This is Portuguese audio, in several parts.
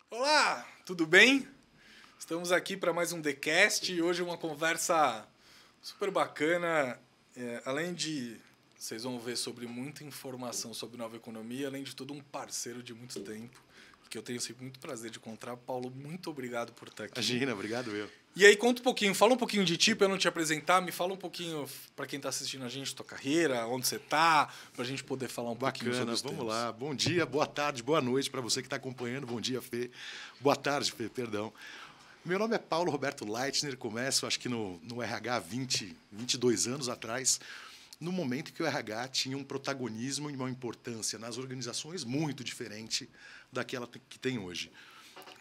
Olá, tudo bem? Estamos aqui para mais um TheCast e hoje uma conversa super bacana. Além de vocês vão ver sobre muita informação sobre nova economia, além de tudo um parceiro de muito tempo, que eu tenho sempre muito prazer de encontrar. Paulo, muito obrigado por estar aqui. Imagina, obrigado eu. E aí, conta um pouquinho, fala um pouquinho de ti para eu não te apresentar, me fala um pouquinho para quem está assistindo a gente, tua carreira, onde você está, para a gente poder falar um pouquinho sobre os Vamos temas. lá. Bom dia, boa tarde, boa noite para você que está acompanhando. Bom dia, Fê. Boa tarde, Fê, perdão. Meu nome é Paulo Roberto Leitner, começo acho que no RH há 22 anos atrás, no momento que o RH tinha um protagonismo e uma importância nas organizações muito diferente daquela que tem hoje.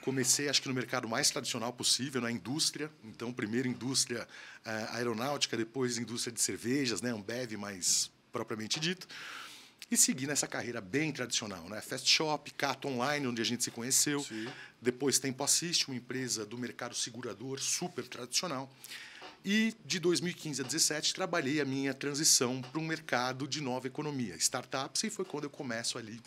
Comecei, acho que no mercado mais tradicional possível, na indústria. Então, primeiro indústria aeronáutica, depois indústria de cervejas, né, Ambev mais propriamente dito. E segui nessa carreira bem tradicional, né? Fast Shop, Cato Online, onde a gente se conheceu. Sim. Depois Tempo Assist, uma empresa do mercado segurador super tradicional. E de 2015 a 2017 trabalhei a minha transição para um mercado de nova economia, startups, e foi quando eu começo ali,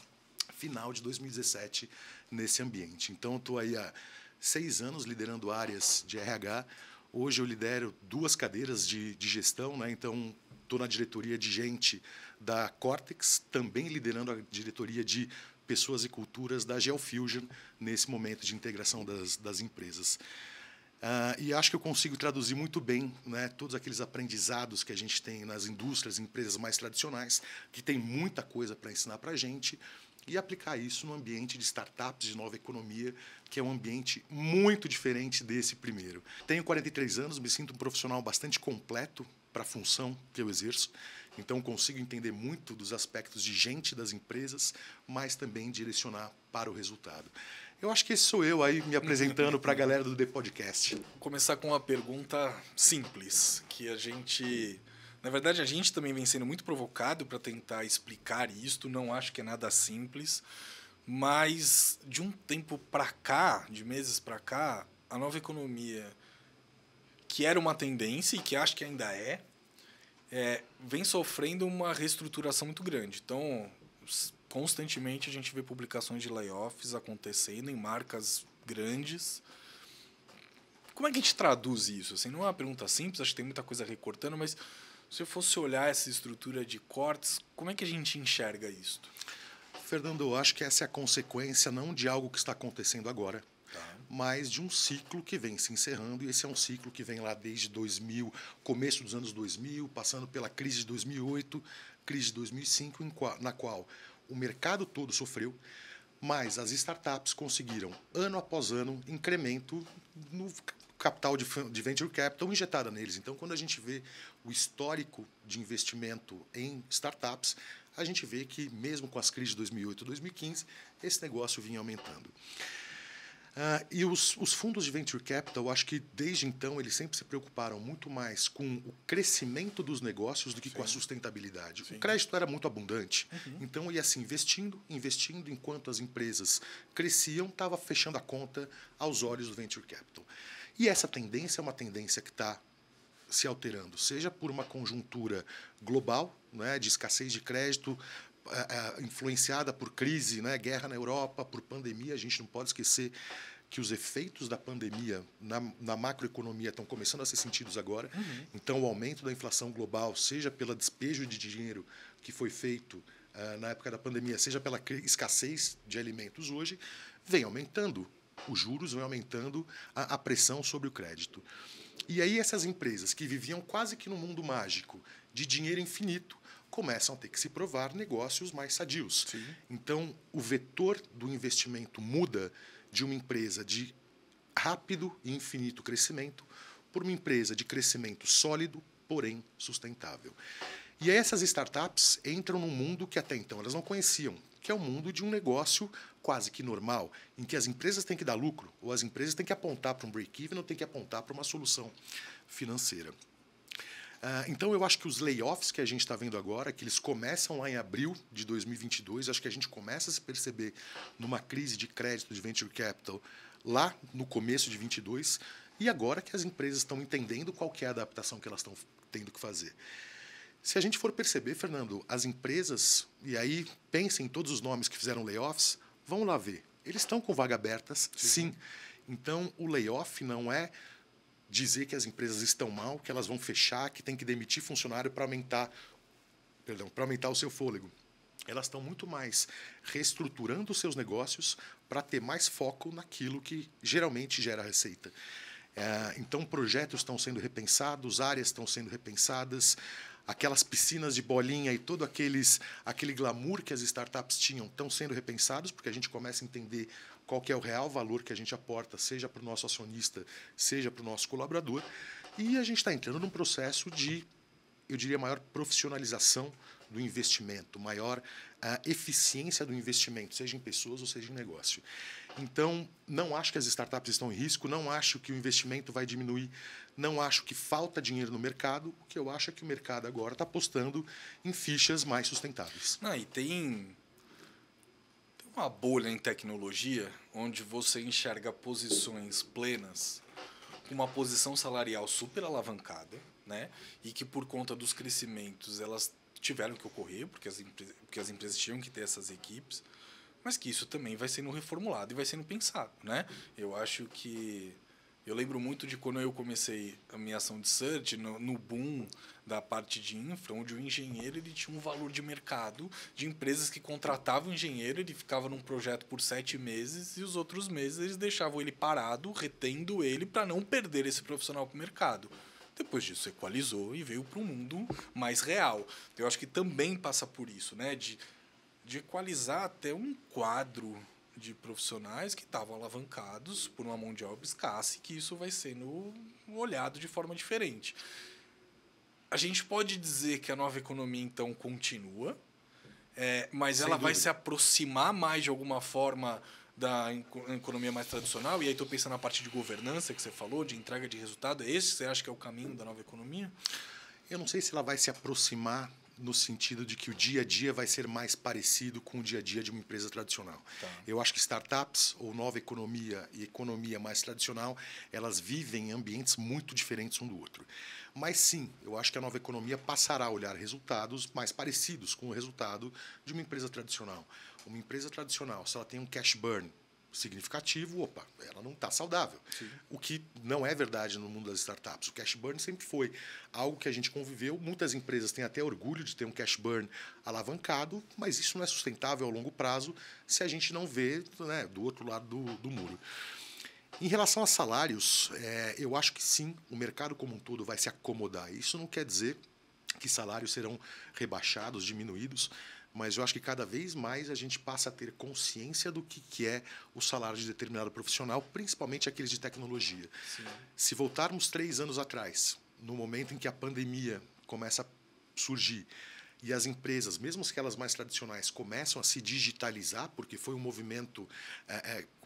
final de 2017, nesse ambiente. Então, estou aí há 6 anos liderando áreas de RH. Hoje eu lidero 2 cadeiras de gestão, né? Então, estou na diretoria de gente da Cortex, também liderando a diretoria de pessoas e culturas da Geofusion, nesse momento de integração das empresas. E acho que eu consigo traduzir muito bem, né, todos aqueles aprendizados que a gente tem nas indústrias, empresas mais tradicionais, que tem muita coisa para ensinar para a gente, e aplicar isso no ambiente de startups, de nova economia, que é um ambiente muito diferente desse primeiro. Tenho 43 anos, me sinto um profissional bastante completo para a função que eu exerço, então consigo entender muito dos aspectos de gente das empresas, mas também direcionar para o resultado. Eu acho que esse sou eu aí me apresentando para a galera do The Podcast. Vou começar com uma pergunta simples, que a gente... Na verdade, a gente também vem sendo muito provocado para tentar explicar isto, não acho que é nada simples, mas de um tempo para cá, de meses para cá, a nova economia, que era uma tendência e que acho que ainda vem sofrendo uma reestruturação muito grande. Então, constantemente a gente vê publicações de layoffs acontecendo em marcas grandes. Como é que a gente traduz isso? Assim, não é uma pergunta simples, acho que tem muita coisa recortando, mas se eu fosse olhar essa estrutura de cortes, como é que a gente enxerga isso? Fernando, eu acho que essa é a consequência não de algo que está acontecendo agora, mas de um ciclo que vem se encerrando, e esse é um ciclo que vem lá desde 2000, começo dos anos 2000, passando pela crise de 2008, crise de 2005, na qual o mercado todo sofreu, mas as startups conseguiram, ano após ano, incremento no capital de venture capital injetada neles. Então, quando a gente vê o histórico de investimento em startups, a gente vê que, mesmo com as crises de 2008 e 2015, esse negócio vinha aumentando. E os fundos de venture capital, eu acho que desde então eles sempre se preocuparam muito mais com o crescimento dos negócios do que com a sustentabilidade. Sim. O crédito era muito abundante, então ia se investindo, enquanto as empresas cresciam, estava fechando a conta aos olhos do venture capital. E essa tendência é uma tendência que está se alterando, seja por uma conjuntura global, né, de escassez de crédito, influenciada por crise, né, guerra na Europa, por pandemia. A gente não pode esquecer que os efeitos da pandemia na macroeconomia estão começando a ser sentidos agora. Então, o aumento da inflação global, seja pelo despejo de dinheiro que foi feito na época da pandemia, seja pela escassez de alimentos hoje, vem aumentando. Os juros vão aumentando a pressão sobre o crédito. E aí essas empresas que viviam quase que no mundo mágico de dinheiro infinito começam a ter que se provar negócios mais sadios. Sim. Então, o vetor do investimento muda de uma empresa de rápido e infinito crescimento por uma empresa de crescimento sólido, porém sustentável. E aí essas startups entram num mundo que até então elas não conheciam, que é o mundo de um negócio quase que normal, em que as empresas têm que dar lucro, ou as empresas têm que apontar para um break-even, ou têm que apontar para uma solução financeira. Então, eu acho que os layoffs que a gente está vendo agora, que eles começam lá em abril de 2022, acho que a gente começa a se perceber numa crise de crédito de venture capital lá no começo de 22, e agora que as empresas estão entendendo qual que é a adaptação que elas estão tendo que fazer. Se a gente for perceber, Fernando, as empresas, e aí pensem em todos os nomes que fizeram layoffs, vão lá ver. Eles estão com vaga abertas, sim. Então, o layoff não é dizer que as empresas estão mal, que elas vão fechar, que tem que demitir funcionário para aumentar o seu fôlego. Elas estão muito mais reestruturando os seus negócios para ter mais foco naquilo que geralmente gera receita. Então, projetos estão sendo repensados, áreas estão sendo repensadas, aquelas piscinas de bolinha e todo aquele glamour que as startups tinham estão sendo repensados, porque a gente começa a entender qual que é o real valor que a gente aporta, seja para o nosso acionista, seja para o nosso colaborador. E a gente está entrando num processo de, eu diria, maior profissionalização do investimento, maior eficiência do investimento, seja em pessoas ou seja em negócio. Então, não acho que as startups estão em risco, não acho que o investimento vai diminuir, não acho que falta dinheiro no mercado. O que eu acho é que o mercado agora está apostando em fichas mais sustentáveis. E tem uma bolha em tecnologia onde você enxerga posições plenas com uma posição salarial super alavancada, né? E que por conta dos crescimentos elas tiveram que ocorrer, porque as empresas tinham que ter essas equipes, mas que isso também vai sendo reformulado e vai sendo pensado, né? Eu acho que... Eu lembro muito de quando eu comecei a minha ação de search, no boom da parte de infra, onde o engenheiro ele tinha um valor de mercado de empresas que contratavam o engenheiro, ele ficava num projeto por 7 meses e os outros meses eles deixavam ele parado, retendo ele para não perder esse profissional para o mercado. Depois disso, equalizou e veio para um mundo mais real. Eu acho que também passa por isso, né? De equalizar até um quadro de profissionais que estavam alavancados por uma mão de obra escassa e que isso vai sendo olhado de forma diferente. A gente pode dizer que a nova economia, então, continua, mas Sem ela dúvida. vai se aproximar mais de alguma forma da economia mais tradicional, e aí estou pensando na parte de governança que você falou, de entrega de resultado. Esse você acha que é o caminho da nova economia? Eu não sei se ela vai se aproximar no sentido de que o dia a dia vai ser mais parecido com o dia a dia de uma empresa tradicional. Tá. Eu acho que startups ou nova economia e economia mais tradicional, elas vivem em ambientes muito diferentes um do outro. Mas sim, eu acho que a nova economia passará a olhar resultados mais parecidos com o resultado de uma empresa tradicional. Uma empresa tradicional, se ela tem um cash burn significativo, ela não está saudável. Sim. O que não é verdade no mundo das startups. O cash burn sempre foi algo que a gente conviveu. Muitas empresas têm até orgulho de ter um cash burn alavancado, mas isso não é sustentável a longo prazo se a gente não vê, né, do outro lado do muro. Em relação a salários, eu acho que sim, o mercado como um todo vai se acomodar. Isso não quer dizer que salários serão rebaixados, diminuídos, mas eu acho que cada vez mais a gente passa a ter consciência do que é o salário de determinado profissional, principalmente aqueles de tecnologia. Sim. Se voltarmos 3 anos atrás, no momento em que a pandemia começa a surgir e as empresas, mesmo aquelas mais tradicionais, começam a se digitalizar, porque foi um movimento,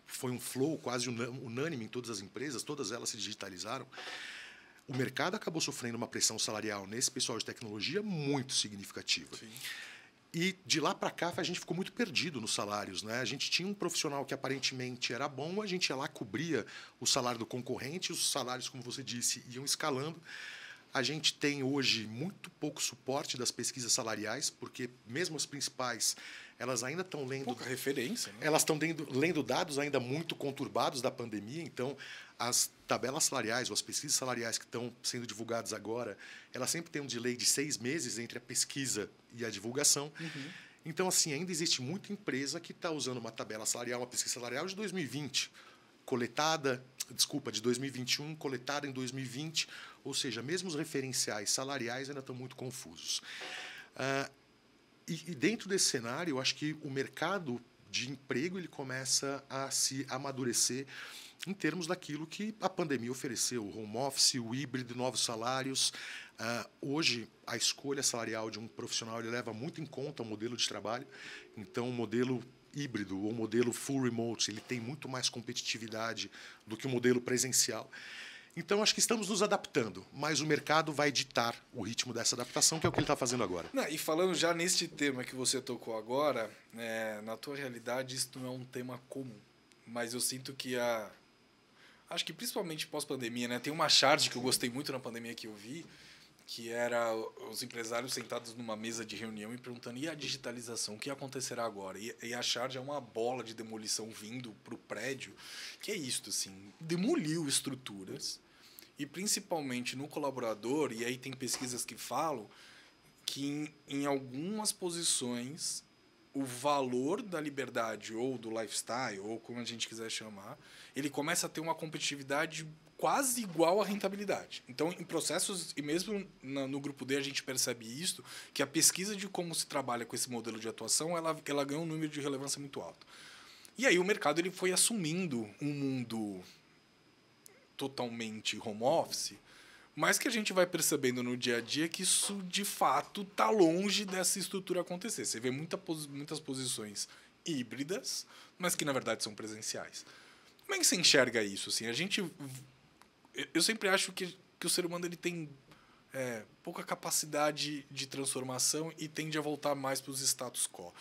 foi um flow quase unânime em todas as empresas, todas elas se digitalizaram, o mercado acabou sofrendo uma pressão salarial nesse pessoal de tecnologia muito significativa. Sim. E de lá para cá a gente ficou muito perdido nos salários, né? A gente tinha um profissional que aparentemente era bom, a gente ia lá, cobria o salário do concorrente, os salários, como você disse, iam escalando. A gente tem hoje muito pouco suporte das pesquisas salariais, porque mesmo as principais, elas ainda estão lendo... Pouca referência, né? Elas estão lendo dados ainda muito conturbados da pandemia, então as tabelas salariais ou as pesquisas salariais que estão sendo divulgadas agora, elas sempre têm um delay de 6 meses entre a pesquisa e a divulgação. Uhum. Então, assim, ainda existe muita empresa que está usando uma tabela salarial, uma pesquisa salarial de 2020, de 2021, coletada em 2020, ou seja, mesmo os referenciais salariais ainda estão muito confusos. E dentro desse cenário, eu acho que o mercado de emprego ele começa a se amadurecer em termos daquilo que a pandemia ofereceu, o home office, o híbrido, novos salários. Hoje, a escolha salarial de um profissional ele leva muito em conta o modelo de trabalho. Então, o modelo híbrido ou modelo full remote ele tem muito mais competitividade do que o modelo presencial. Então, acho que estamos nos adaptando, mas o mercado vai ditar o ritmo dessa adaptação, que é o que ele está fazendo agora. E falando já neste tema que você tocou agora, na tua realidade isso não é um tema comum, mas eu sinto que acho que principalmente pós-pandemia, né, tem uma charge que eu gostei muito na pandemia que eu vi, que era os empresários sentados numa mesa de reunião e perguntando: e a digitalização, o que acontecerá agora? E a Charge é uma bola de demolição vindo para o prédio, que é isto, assim, demoliu estruturas, e principalmente no colaborador, e aí tem pesquisas que falam que em algumas posições o valor da liberdade ou do lifestyle, ou como a gente quiser chamar, ele começa a ter uma competitividade quase igual à rentabilidade. Então, em processos, e mesmo no grupo D a gente percebe isso, que a pesquisa de como se trabalha com esse modelo de atuação, ela ganha um número de relevância muito alto. E aí o mercado ele foi assumindo um mundo totalmente home office, mas que a gente vai percebendo no dia a dia que isso, de fato, está longe dessa estrutura acontecer. Você vê muitas posições híbridas, mas que, na verdade, são presenciais. Como é que você enxerga isso? Assim, eu sempre acho que o ser humano ele tem pouca capacidade de transformação e tende a voltar mais para os status quo.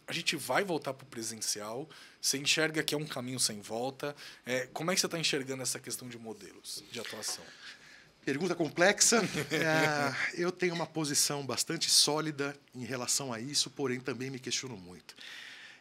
A gente vai voltar para o presencial, você enxerga que é um caminho sem volta. Como é que você está enxergando essa questão de modelos de atuação? Pergunta complexa. Eu tenho uma posição bastante sólida em relação a isso, porém também me questiono muito.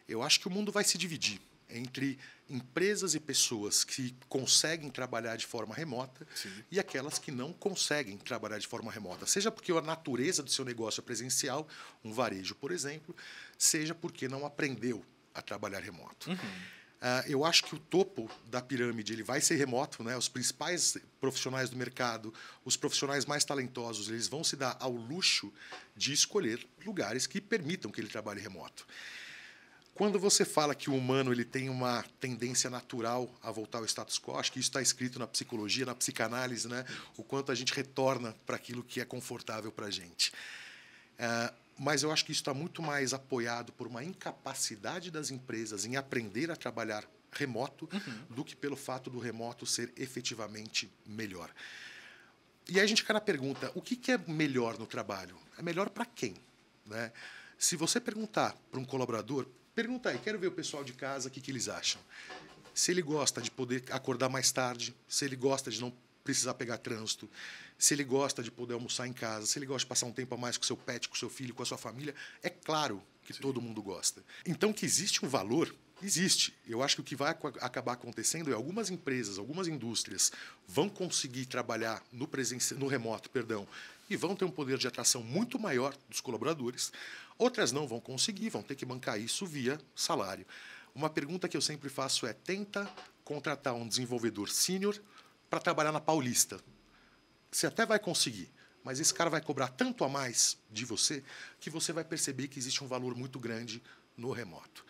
Eu acho que o mundo vai se dividir entre empresas e pessoas que conseguem trabalhar de forma remota. Sim. E aquelas que não conseguem trabalhar de forma remota. Seja porque a natureza do seu negócio é presencial, um varejo, por exemplo, seja porque não aprendeu a trabalhar remoto. Uhum. Eu acho que o topo da pirâmide ele vai ser remoto, né? Os principais profissionais do mercado, os profissionais mais talentosos, eles vão se dar ao luxo de escolher lugares que permitam que ele trabalhe remoto. Quando você fala que o humano ele tem uma tendência natural a voltar ao status quo, acho que isso está escrito na psicologia, na psicanálise, né? O quanto a gente retorna para aquilo que é confortável para a gente. Mas eu acho que isso está muito mais apoiado por uma incapacidade das empresas em aprender a trabalhar remoto do que pelo fato do remoto ser efetivamente melhor. E aí a gente cai na pergunta, o que é melhor no trabalho? É melhor para quem? Né? Se você perguntar para um colaborador, pergunta aí, quero ver o pessoal de casa, o que eles acham. Se ele gosta de poder acordar mais tarde, se ele gosta de não precisar pegar trânsito, se ele gosta de poder almoçar em casa, se ele gosta de passar um tempo a mais com o seu pet, com o seu filho, com a sua família, é claro que Sim. todo mundo gosta. Então, que existe um valor, existe. Eu acho que o que vai acabar acontecendo é algumas empresas, algumas indústrias vão conseguir trabalhar no remoto, e vão ter um poder de atração muito maior dos colaboradores. Outras não vão conseguir, vão ter que bancar isso via salário. Uma pergunta que eu sempre faço é: tenta contratar um desenvolvedor sênior para trabalhar na Paulista. Você até vai conseguir, mas esse cara vai cobrar tanto a mais de você que você vai perceber que existe um valor muito grande no remoto.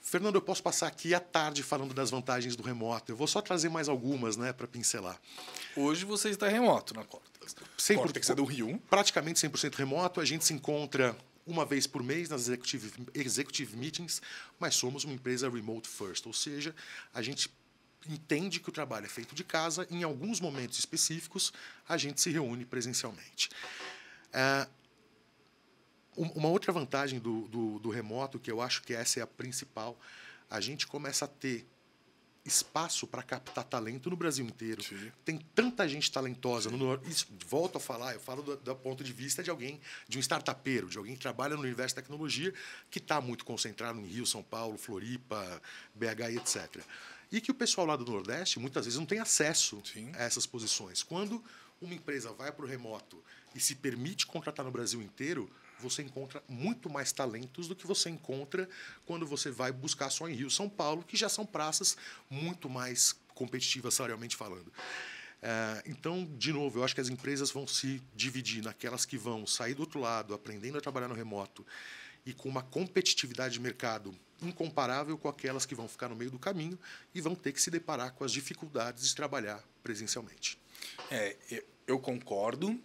Fernando, eu posso passar aqui à tarde falando das vantagens do remoto. Eu vou só trazer mais algumas, né, para pincelar. Hoje você está remoto na Cortex. Cortex é do Rio. Praticamente 100% remoto. A gente se encontra uma vez por mês nas executive meetings, mas somos uma empresa remote first, ou seja, a gente entende que o trabalho é feito de casa, em alguns momentos específicos a gente se reúne presencialmente. Uma outra vantagem do remoto, que eu acho que essa é a principal, a gente começa a ter espaço para captar talento no Brasil inteiro. Sim. Tem tanta gente talentosa. Isso, volto a falar, eu falo do ponto de vista de alguém, de um startupeiro, de alguém que trabalha no universo de tecnologia, que está muito concentrado em Rio, São Paulo, Floripa, BH e etc. E que o pessoal lá do Nordeste, muitas vezes, não tem acesso Sim. a essas posições. Quando uma empresa vai para o remoto e se permite contratar no Brasil inteiro, você encontra muito mais talentos do que você encontra quando você vai buscar só em Rio, São Paulo, que já são praças muito mais competitivas salarialmente falando. Então, de novo, eu acho que as empresas vão se dividir naquelas que vão sair do outro lado, aprendendo a trabalhar no remoto e com uma competitividade de mercado incomparável com aquelas que vão ficar no meio do caminho e vão ter que se deparar com as dificuldades de trabalhar presencialmente. Eu concordo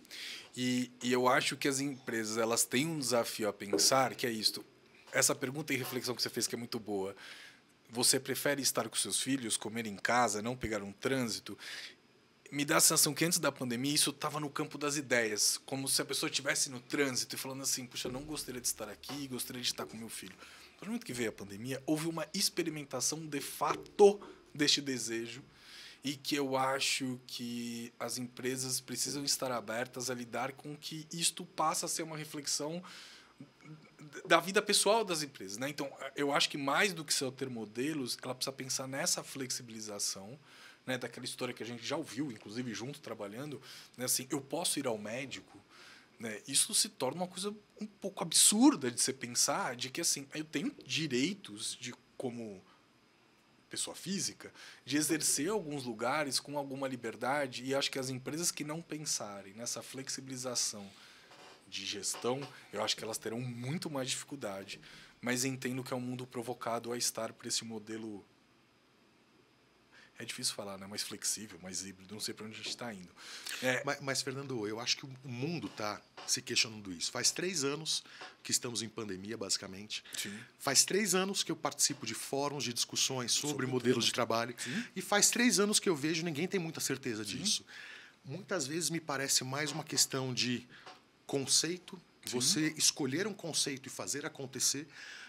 e eu acho que as empresas elas têm um desafio a pensar, que é isto. Essa pergunta e reflexão que você fez que é muito boa. Você prefere estar com seus filhos, comer em casa, não pegar um trânsito? Me dá a sensação que antes da pandemia isso estava no campo das ideias, como se a pessoa estivesse no trânsito e falando assim, puxa, não gostaria de estar aqui, gostaria de estar com meu filho. No momento que veio a pandemia, houve uma experimentação de fato deste desejo e que eu acho que as empresas precisam estar abertas a lidar com que isto passa a ser uma reflexão da vida pessoal das empresas, né? Então, eu acho que mais do que só ter modelos, ela precisa pensar nessa flexibilização, né? Daquela história que a gente já ouviu, inclusive junto trabalhando, né? Assim, eu posso ir ao médico, né? Isso se torna uma coisa um pouco absurda de se pensar, de que assim, eu tenho direitos de como pessoa física, de exercer alguns lugares com alguma liberdade, e acho que as empresas que não pensarem nessa flexibilização de gestão, eu acho que elas terão muito mais dificuldade. Mas entendo que é um mundo provocado a estar por esse modelo. É difícil falar, né? Mais flexível, mais híbrido, não sei para onde a gente está indo. Mas, Fernando, eu acho que o mundo está se questionando isso. Faz 3 anos que estamos em pandemia, basicamente. Sim. Faz 3 anos que eu participo de fóruns de discussões sobre modelos de trabalho. Sim. E faz 3 anos que eu vejo ninguém tem muita certeza disso. Muitas vezes me parece mais uma questão de conceito, você escolher um conceito e fazer acontecer,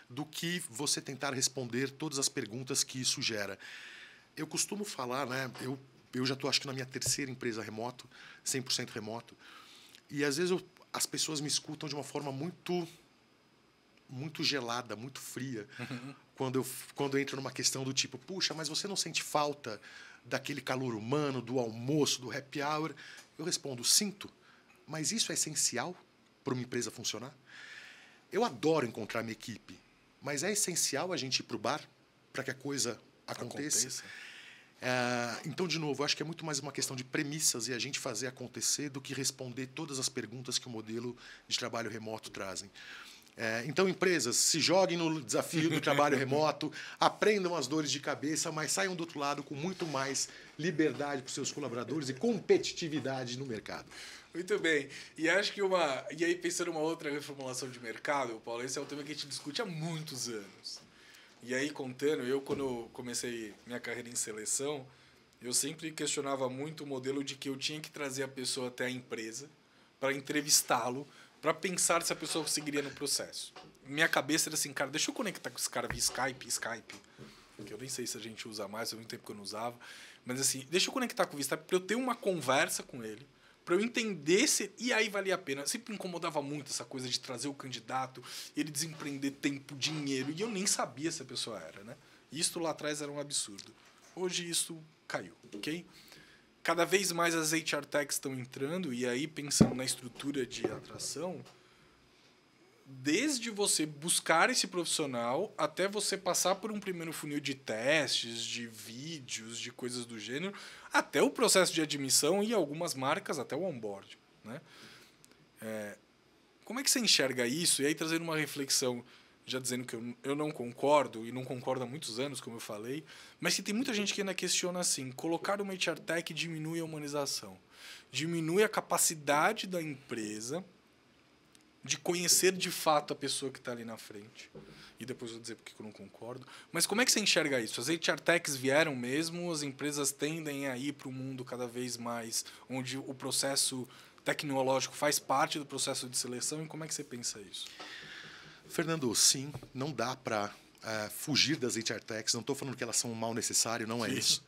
do que você tentar responder todas as perguntas que isso gera. Eu costumo falar, né? Eu já estou, acho que, na minha 3ª empresa remoto, 100% remoto, e às vezes as pessoas me escutam de uma forma muito gelada, muito fria, quando eu entro numa questão do tipo, puxa, mas você não sente falta daquele calor humano, do almoço, do happy hour? Eu respondo, sinto. Mas isso é essencial para uma empresa funcionar? Eu adoro encontrar minha equipe, mas é essencial a gente ir para o bar para que a coisa aconteça? Então, de novo, eu acho que é muito mais uma questão de premissas e a gente fazer acontecer do que responder todas as perguntas que o modelo de trabalho remoto trazem. Então, empresas, se joguem no desafio do trabalho remoto, aprendam as dores de cabeça, mas saiam do outro lado com muito mais liberdade para os seus colaboradores e competitividade no mercado. Muito bem. E acho que E aí, pensando uma outra reformulação de mercado, Paulo, esse é um tema que a gente discute há muitos anos. E aí, contando, quando comecei minha carreira em seleção, eu sempre questionava muito o modelo de que eu tinha que trazer a pessoa até a empresa para entrevistá-lo, para pensar se a pessoa conseguiria no processo. Minha cabeça era assim, cara, deixa eu conectar com esse cara via Skype, que eu nem sei se a gente usa mais, há muito tempo que eu não usava, mas assim, deixa eu conectar com o Skype para eu ter uma conversa com ele, para eu entender se... E aí valia a pena. Sempre me incomodava muito essa coisa de trazer o candidato, ele desempreender tempo, dinheiro, e eu nem sabia se a pessoa era, né? Isso lá atrás era um absurdo. Hoje isso caiu, ok? Cada vez mais as HR Techs estão entrando, e aí, pensando na estrutura de atração, desde você buscar esse profissional até você passar por um primeiro funil de testes, de vídeos, de coisas do gênero, até o processo de admissão e algumas marcas até o onboard, né? Como é que você enxerga isso? E aí, trazendo uma reflexão, já dizendo que eu não concordo, e não concordo há muitos anos, como eu falei, mas que tem muita gente que ainda questiona assim, colocar uma HR Tech diminui a humanização, diminui a capacidade da empresa de conhecer de fato a pessoa que está ali na frente. E depois eu vou dizer porque eu não concordo. Mas como é que você enxerga isso? As HR Techs vieram mesmo, as empresas tendem a ir para o mundo cada vez mais, onde o processo tecnológico faz parte do processo de seleção, e como é que você pensa isso? Fernando, sim, não dá para fugir das HR Techs, não estou falando que elas são um mal necessário, não é isso.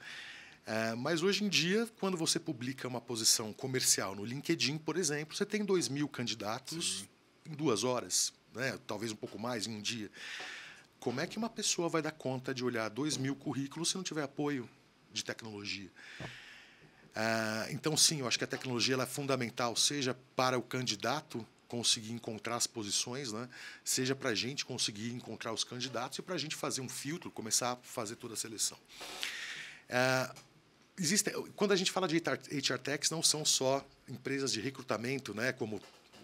Mas hoje em dia, quando você publica uma posição comercial no LinkedIn, por exemplo, você tem 2.000 candidatos em 2 horas, né? Talvez um pouco mais em um dia. Como é que uma pessoa vai dar conta de olhar 2.000 currículos se não tiver apoio de tecnologia? Então, sim, eu acho que a tecnologia ela é fundamental, seja para o candidato conseguir encontrar as posições, né? Seja para a gente conseguir encontrar os candidatos e para a gente fazer um filtro, começar a fazer toda a seleção. Quando a gente fala de HR Techs, não são só empresas de recrutamento, né, como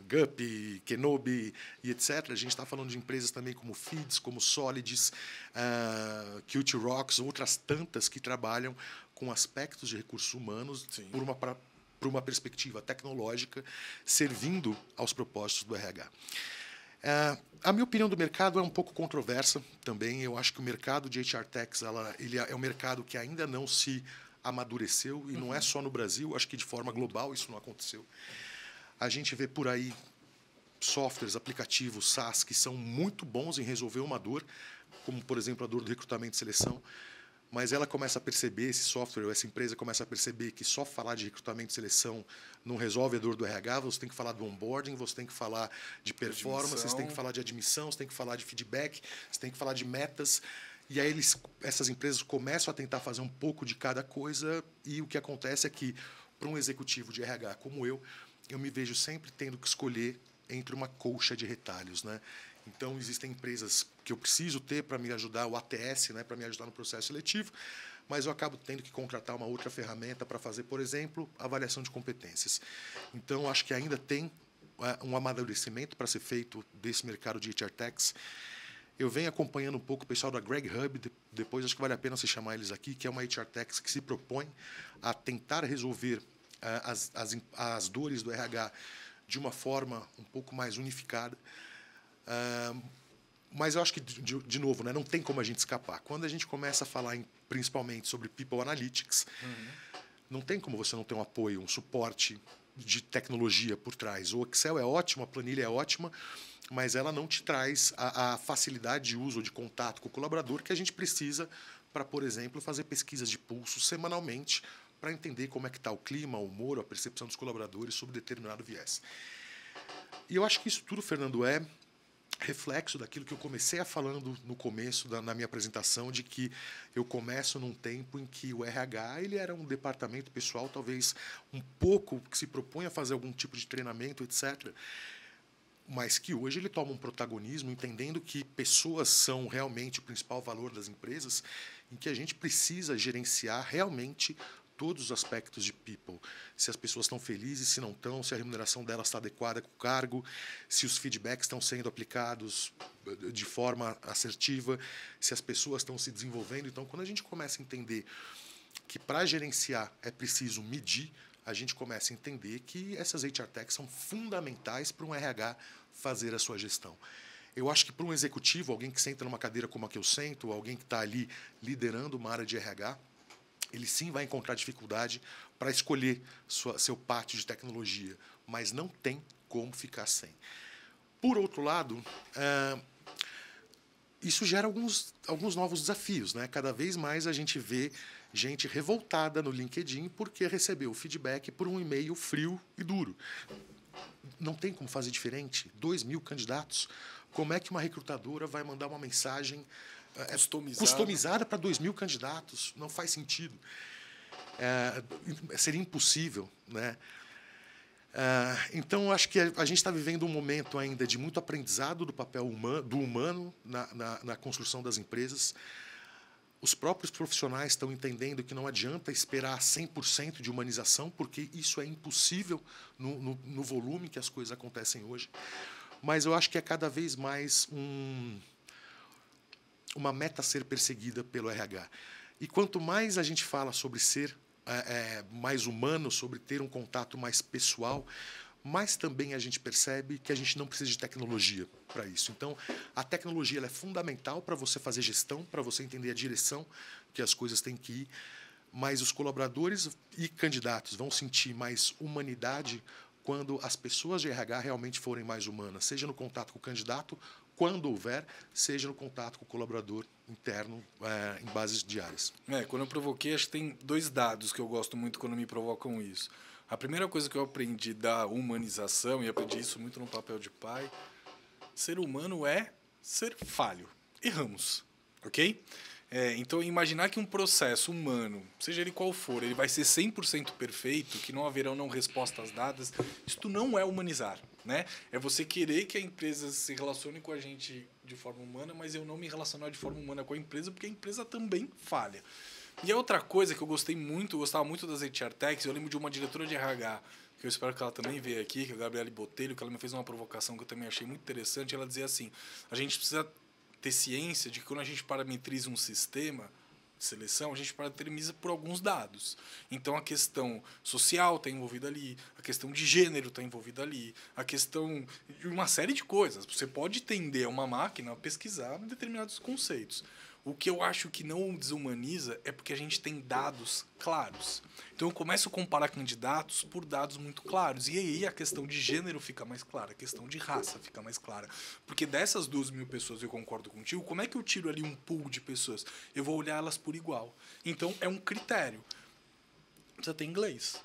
Gup, Kenobi e etc. A gente está falando de empresas também como Feeds, como Solids, Qt Rocks, outras tantas que trabalham com aspectos de recursos humanos por uma perspectiva tecnológica, servindo aos propósitos do RH. A minha opinião do mercado é um pouco controversa também. Eu acho que o mercado de HR Techs ele é um mercado que ainda não se amadureceu, e não é só no Brasil, acho que de forma global isso não aconteceu. A gente vê por aí softwares, aplicativos, SaaS, que são muito bons em resolver uma dor, como, por exemplo, a dor do recrutamento e seleção, mas ela começa a perceber, esse software ou essa empresa começa a perceber que só falar de recrutamento e seleção não resolve a dor do RH, você tem que falar do onboarding, você tem que falar de performance, você tem que falar de admissão, você tem que falar de feedback, você tem que falar de metas. E aí essas empresas começam a tentar fazer um pouco de cada coisa e o que acontece é que, para um executivo de RH como eu me vejo sempre tendo que escolher entre uma colcha de retalhos, né? Então, existem empresas que eu preciso ter para me ajudar, o ATS, né, para me ajudar no processo seletivo, mas eu acabo tendo que contratar uma outra ferramenta para fazer, por exemplo, avaliação de competências. Então, acho que ainda tem um amadurecimento para ser feito desse mercado de HR Techs. Eu venho acompanhando um pouco o pessoal da Greg Hub, depois acho que vale a pena você chamar eles aqui, que é uma HR Techs que se propõe a tentar resolver as dores do RH de uma forma um pouco mais unificada. Mas eu acho que, de novo, né, não tem como a gente escapar. Quando a gente começa a falar principalmente sobre People Analytics, não tem como você não ter um apoio, um suporte de tecnologia por trás. O Excel é ótimo, a planilha é ótima, mas ela não te traz a facilidade de uso ou de contato com o colaborador que a gente precisa para, por exemplo, fazer pesquisas de pulso semanalmente para entender como é que está o clima, o humor, a percepção dos colaboradores sobre determinado viés. E eu acho que isso tudo, Fernando, é reflexo daquilo que eu comecei a falando no começo na minha apresentação, de que eu começo num tempo em que o RH ele era um departamento pessoal, talvez um pouco que se propõe a fazer algum tipo de treinamento, etc., mas que hoje ele toma um protagonismo, entendendo que pessoas são realmente o principal valor das empresas, em que a gente precisa gerenciar realmente todos os aspectos de people. Se as pessoas estão felizes, se não estão, se a remuneração delas está adequada com o cargo, se os feedbacks estão sendo aplicados de forma assertiva, se as pessoas estão se desenvolvendo. Então, quando a gente começa a entender que para gerenciar é preciso medir, a gente começa a entender que essas HR Techs são fundamentais para um RH fazer a sua gestão. Eu acho que para um executivo, alguém que senta numa cadeira como a que eu sento, alguém que está ali liderando uma área de RH, ele sim vai encontrar dificuldade para escolher seu pátio de tecnologia, mas não tem como ficar sem. Por outro lado, isso gera alguns novos desafios, né? Cada vez mais a gente vê gente revoltada no LinkedIn porque recebeu feedback por um e-mail frio e duro. Não tem como fazer diferente. 2.000 candidatos. Como é que uma recrutadora vai mandar uma mensagem customizada para 2.000 candidatos? Não faz sentido. Seria impossível, né? Então, acho que a gente está vivendo um momento ainda de muito aprendizado do papel humano na construção das empresas. Os próprios profissionais estão entendendo que não adianta esperar 100% de humanização, porque isso é impossível no volume que as coisas acontecem hoje. Mas eu acho que é cada vez mais uma meta a ser perseguida pelo RH. E quanto mais a gente fala sobre ser mais humano, sobre ter um contato mais pessoal, mais também a gente percebe que a gente não precisa de tecnologia para isso. Então, a tecnologia ela é fundamental para você fazer gestão, para você entender a direção que as coisas têm que ir, mas os colaboradores e candidatos vão sentir mais humanidade quando as pessoas de RH realmente forem mais humanas, seja no contato com o candidato, quando houver, seja no contato com o colaborador interno em bases diárias. Quando eu provoquei, acho que tem 2 dados que eu gosto muito quando me provocam isso. A primeira coisa que eu aprendi da humanização, e aprendi isso muito no papel de pai, ser humano é ser falho. Erramos, ok? Então, imaginar que um processo humano, seja ele qual for, ele vai ser 100% perfeito, que não haverão não respostas dadas, isto não é humanizar, né? É você querer que a empresa se relacione com a gente de forma humana, mas eu não me relacionar de forma humana com a empresa, porque a empresa também falha. E a outra coisa que eu gostava muito das HR Techs, eu lembro de uma diretora de RH, que eu espero que ela também veja aqui, que é a Gabriele Botelho, que ela me fez uma provocação que eu também achei muito interessante. Ela dizia assim, a gente precisa ter ciência de que quando a gente parametriza um sistema de seleção, a gente parametriza por alguns dados. Então, a questão social está envolvida ali, a questão de gênero está envolvida ali, a questão de uma série de coisas. Você pode tender a uma máquina a pesquisar determinados conceitos. O que eu acho que não desumaniza é porque a gente tem dados claros. Então eu começo a comparar candidatos por dados muito claros. E aí a questão de gênero fica mais clara, a questão de raça fica mais clara. Porque dessas 2.000 pessoas, eu concordo contigo, como é que eu tiro ali um pool de pessoas? Eu vou olhar elas por igual. Então é um critério. Você tem inglês.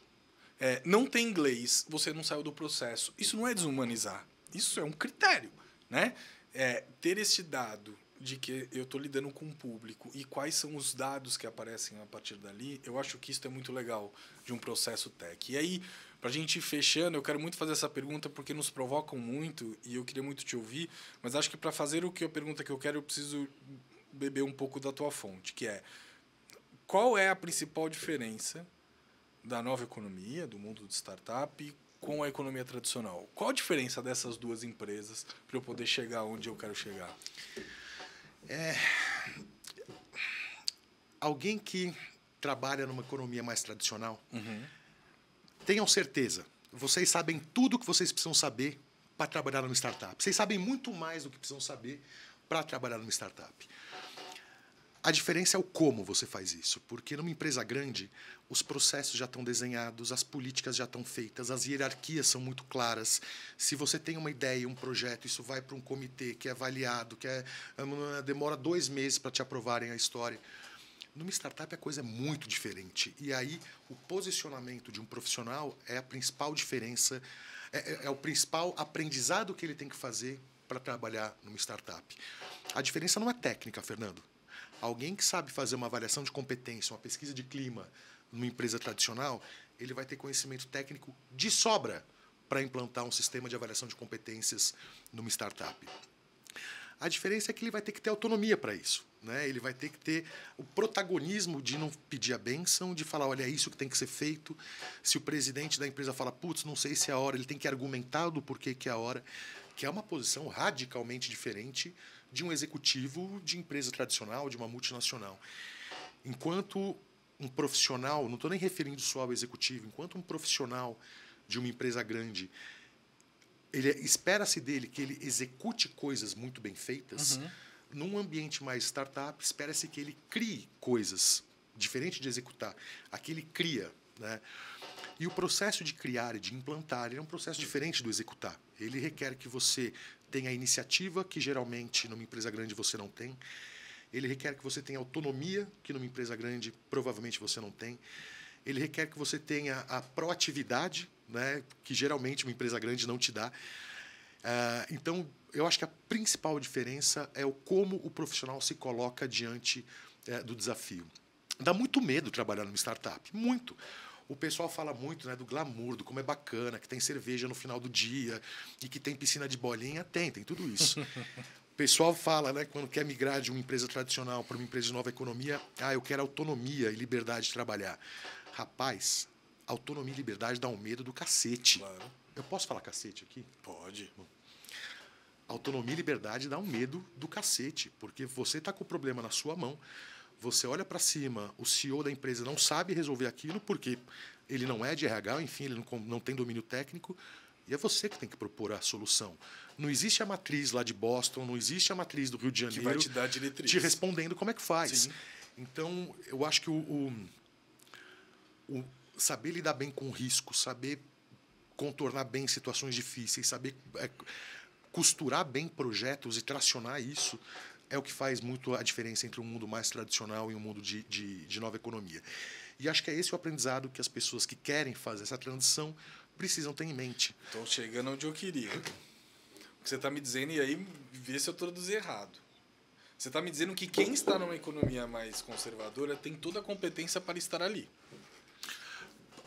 Não tem inglês, você não saiu do processo. Isso não é desumanizar. Isso é um critério, né? Ter esse dado de que eu estou lidando com um público e quais são os dados que aparecem a partir dali, eu acho que isso é muito legal de um processo tech. E aí, para a gente ir fechando, eu quero muito fazer essa pergunta porque nos provocam muito e eu queria muito te ouvir, mas acho que para fazer a pergunta que eu quero, eu preciso beber um pouco da tua fonte, que é: qual é a principal diferença da nova economia, do mundo de startup, com a economia tradicional? Qual a diferença dessas duas empresas para eu poder chegar onde eu quero chegar? Alguém que trabalha numa economia mais tradicional, tenham certeza, vocês sabem tudo o que vocês precisam saber para trabalhar numa startup. Vocês sabem muito mais do que precisam saber para trabalhar numa startup. A diferença é o como você faz isso, porque numa empresa grande, os processos já estão desenhados, as políticas já estão feitas, as hierarquias são muito claras. Se você tem uma ideia, um projeto, isso vai para um comitê que é avaliado, demora 2 meses para te aprovarem a história. Numa startup a coisa é muito diferente. E aí o posicionamento de um profissional é a principal diferença, é o principal aprendizado que ele tem que fazer para trabalhar numa startup. A diferença não é técnica, Fernando. Alguém que sabe fazer uma avaliação de competência, uma pesquisa de clima numa empresa tradicional, ele vai ter conhecimento técnico de sobra para implantar um sistema de avaliação de competências numa startup. A diferença é que ele vai ter que ter autonomia para isso, né? Ele vai ter que ter o protagonismo de não pedir a bênção, de falar, olha, é isso que tem que ser feito. Se o presidente da empresa fala, putz, não sei se é a hora, ele tem que argumentar do porquê que é a hora, que é uma posição radicalmente diferente de um executivo de empresa tradicional, de uma multinacional. Enquanto um profissional, não estou nem referindo só ao executivo, enquanto um profissional de uma empresa grande, espera-se dele que ele execute coisas muito bem feitas. Num ambiente mais startup, espera-se que ele crie coisas, diferente de executar. Aqui ele cria, né? E o processo de criar e de implantar é um processo diferente do executar. Ele requer que você tenha a iniciativa, que geralmente numa empresa grande você não tem. Ele requer que você tenha autonomia, que numa empresa grande provavelmente você não tem. Ele requer que você tenha a proatividade, né, que geralmente uma empresa grande não te dá. Então, eu acho que a principal diferença é o como o profissional se coloca diante do desafio. Dá muito medo trabalhar numa startup, muito. O pessoal fala muito, né, do glamour, do como é bacana, que tem cerveja no final do dia e que tem piscina de bolinha. Tem tudo isso. O pessoal fala, né, quando quer migrar de uma empresa tradicional para uma empresa de nova economia, eu quero autonomia e liberdade de trabalhar. Rapaz, autonomia e liberdade dá um medo do cacete. Claro. Eu posso falar cacete aqui? Pode. Autonomia e liberdade dá um medo do cacete, porque você está com o problema na sua mão, você olha para cima, o CEO da empresa não sabe resolver aquilo porque ele não é de RH, enfim, ele não tem domínio técnico, e é você que tem que propor a solução. Não existe a matriz lá de Boston, não existe a matriz do Rio de Janeiro que vai te dar diretriz, te respondendo como é que faz. Sim. Então, eu acho que o saber lidar bem com o risco, saber contornar bem situações difíceis, saber costurar bem projetos e tracionar isso é o que faz muito a diferença entre um mundo mais tradicional e um mundo de nova economia. E acho que é esse o aprendizado que as pessoas que querem fazer essa transição precisam ter em mente. Estou chegando onde eu queria. O que você está me dizendo, e aí vê se eu traduzi errado. Você está me dizendo que quem está numa economia mais conservadora tem toda a competência para estar ali.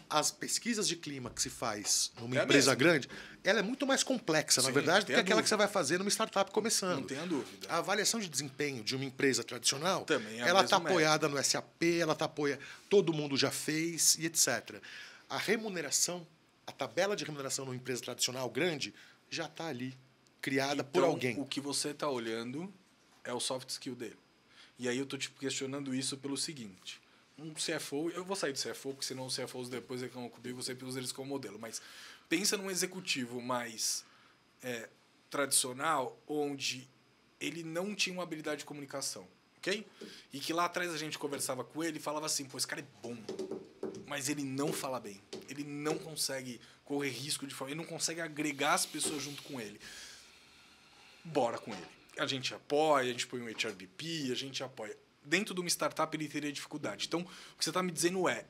As pesquisas de clima que se faz numa empresa grande, ela é muito mais complexa, na verdade, do que aquela que você vai fazer numa startup começando. Não tenha dúvida. A avaliação de desempenho de uma empresa tradicional, também ela está apoiada no SAP, ela está apoiada, todo mundo já fez e etc. A remuneração, a tabela de remuneração numa empresa tradicional grande, já está ali, criada por alguém. O que você está olhando é o soft skill dele. E aí eu estou te questionando isso pelo seguinte: um CFO, eu vou sair do CFO, porque senão os CFOs depois reclamam comigo, eu sempre uso eles como modelo, mas pensa num executivo mais tradicional, onde ele não tinha uma habilidade de comunicação. ok? E que lá atrás a gente conversava com ele e falava assim, pô, esse cara é bom, mas ele não fala bem. Ele não consegue correr risco de falar, ele não consegue agregar as pessoas junto com ele. Bora com ele. A gente apoia, a gente põe um HRBP, a gente apoia. Dentro de uma startup ele teria dificuldade. Então, o que você está me dizendo é,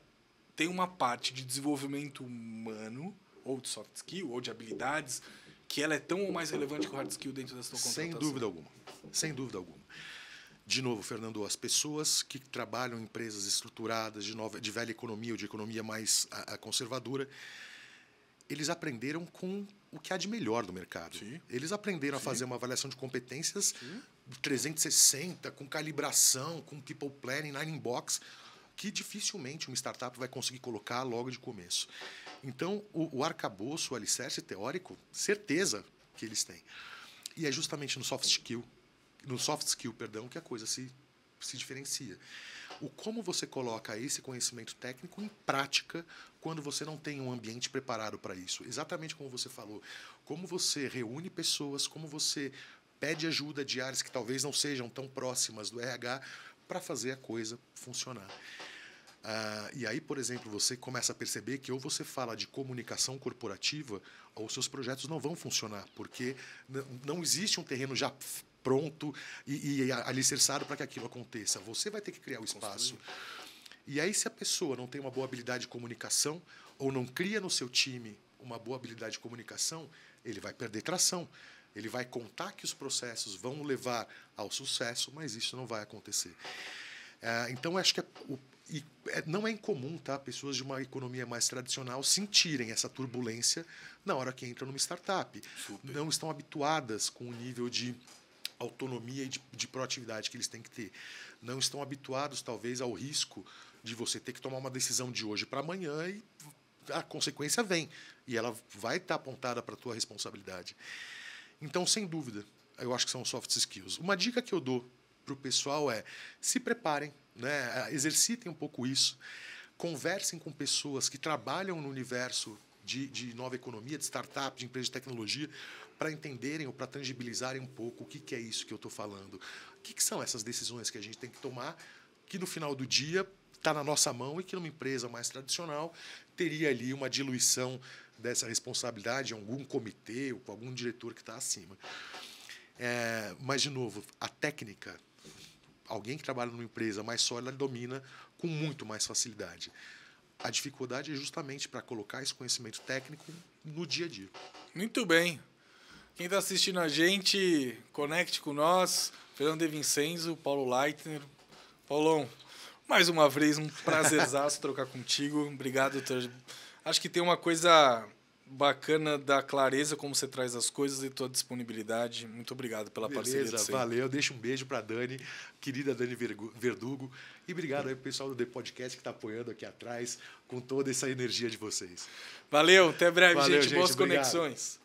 tem uma parte de desenvolvimento humano, ou de soft skill, ou de habilidades, que ela é tão ou mais relevante que o hard skill dentro dessa contratação. Sem dúvida alguma. Sem dúvida alguma. De novo, Fernando, as pessoas que trabalham em empresas estruturadas, de velha economia ou de economia mais conservadora, eles aprenderam com o que há de melhor do mercado. Sim. Eles aprenderam a fazer uma avaliação de competências 360, com calibração, com people planning, 9-in-box, que dificilmente uma startup vai conseguir colocar logo de começo. Então, o arcabouço, o alicerce teórico, certeza que eles têm. E é justamente no soft skill, que a coisa se diferencia. O como você coloca esse conhecimento técnico em prática quando você não tem um ambiente preparado para isso. Exatamente como você falou. Como você reúne pessoas, como você pede ajuda de áreas que talvez não sejam tão próximas do RH para fazer a coisa funcionar. E aí, por exemplo, você começa a perceber que ou você fala de comunicação corporativa ou seus projetos não vão funcionar, porque não existe um terreno já pronto e alicerçado para que aquilo aconteça. Você vai ter que criar o espaço. E aí, se a pessoa não tem uma boa habilidade de comunicação ou não cria no seu time uma boa habilidade de comunicação, ele vai perder tração. Ele vai contar que os processos vão levar ao sucesso, mas isso não vai acontecer. Então, acho que não é incomum, tá, pessoas de uma economia mais tradicional sentirem essa turbulência na hora que entram numa startup. Super. Não estão habituadas com o nível de autonomia e de proatividade que eles têm que ter. Não estão habituados, talvez, ao risco de você ter que tomar uma decisão de hoje para amanhã e a consequência vem. E ela vai estar apontada para a tua responsabilidade. Então, sem dúvida, eu acho que são soft skills. Uma dica que eu dou para o pessoal é se preparem, né? Exercitem um pouco isso, conversem com pessoas que trabalham no universo de nova economia, de startup, de empresa de tecnologia, para entenderem ou para tangibilizarem um pouco o que é isso que eu estou falando. O que são essas decisões que a gente tem que tomar, que no final do dia está na nossa mão e que numa empresa mais tradicional teria ali uma diluição dessa responsabilidade em algum comitê ou com algum diretor que está acima. Mas, de novo, a técnica, alguém que trabalha numa empresa mais sólida domina com muito mais facilidade. A dificuldade é justamente para colocar esse conhecimento técnico no dia a dia. Muito bem. Quem está assistindo a gente, conecte com nós. Fernando De Vincenzo, Paulo Leitner. Paulão, mais uma vez, um prazerzaço trocar contigo. Obrigado, doutor. Acho que tem uma coisa bacana da clareza como você traz as coisas e tua disponibilidade. Muito obrigado pela parceria de sempre. Valeu. Deixa um beijo para a Dani, querida Dani Verdugo. E obrigado aí pro pessoal do The Podcast que está apoiando aqui atrás com toda essa energia de vocês. Valeu, até breve, Valeu, gente. Boas obrigado. conexões.